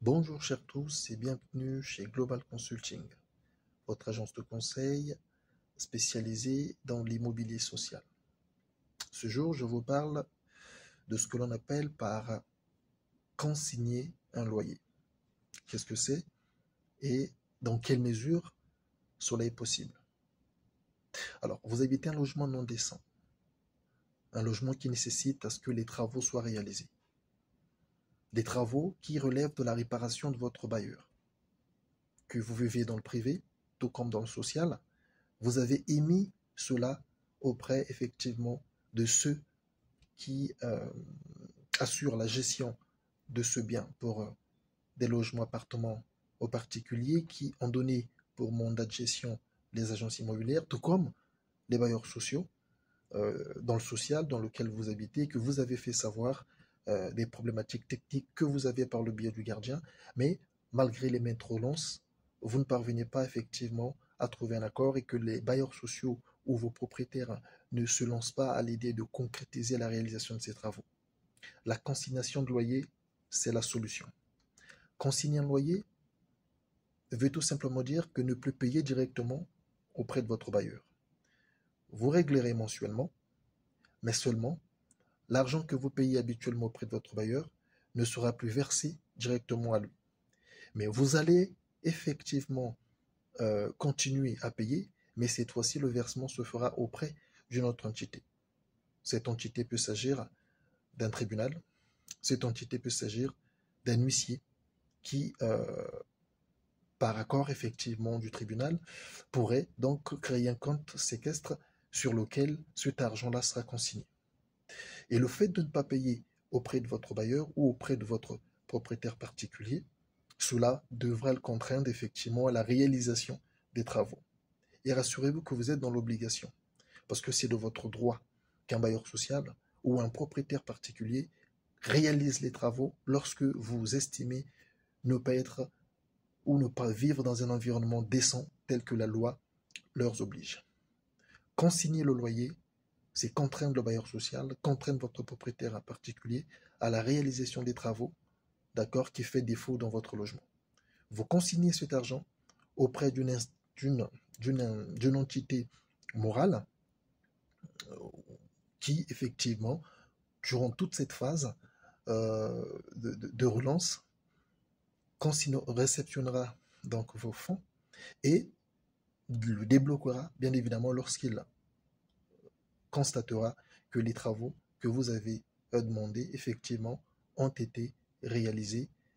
Bonjour chers tous et bienvenue chez Global Consulting, votre agence de conseil spécialisée dans l'immobilier social. Ce jour, je vous parle de ce que l'on appelle par consigner un loyer. Qu'est-ce que c'est et dans quelle mesure cela est possible? Alors, vous habitez un logement non décent, un logement qui nécessite à ce que les travaux soient réalisés. Des travaux qui relèvent de la réparation de votre bailleur. Que vous vivez dans le privé, tout comme dans le social, vous avez émis cela auprès effectivement de ceux qui assurent la gestion de ce bien pour des logements appartements aux particuliers qui ont donné pour mandat de gestion les agences immobilières, tout comme les bailleurs sociaux dans le social dans lequel vous habitez, que vous avez fait savoir des problématiques techniques que vous avez par le biais du gardien, mais malgré les maintes relances, vous ne parvenez pas effectivement à trouver un accord et que les bailleurs sociaux ou vos propriétaires ne se lancent pas à l'idée de concrétiser la réalisation de ces travaux. La consignation de loyer, c'est la solution. Consigner un loyer veut tout simplement dire que ne plus payer directement auprès de votre bailleur. Vous réglerez mensuellement, mais seulement l'argent que vous payez habituellement auprès de votre bailleur ne sera plus versé directement à lui. Mais vous allez effectivement continuer à payer, mais cette fois-ci, le versement se fera auprès d'une autre entité. Cette entité peut s'agir d'un tribunal, cette entité peut s'agir d'un huissier qui, par accord effectivement du tribunal, pourrait donc créer un compte séquestre sur lequel cet argent-là sera consigné. Et le fait de ne pas payer auprès de votre bailleur ou auprès de votre propriétaire particulier, cela devra le contraindre effectivement à la réalisation des travaux. Et rassurez-vous que vous êtes dans l'obligation, parce que c'est de votre droit qu'un bailleur social ou un propriétaire particulier réalise les travaux lorsque vous estimez ne pas être ou ne pas vivre dans un environnement décent tel que la loi leur oblige. Consigner le loyer, c'est contraindre le bailleur social, contraindre votre propriétaire en particulier à la réalisation des travaux, d'accord, qui fait défaut dans votre logement. Vous consignez cet argent auprès d'une entité morale qui, effectivement, durant toute cette phase de relance, réceptionnera donc vos fonds et le débloquera, bien évidemment, lorsqu'il constatera que les travaux que vous avez demandés, effectivement, ont été réalisés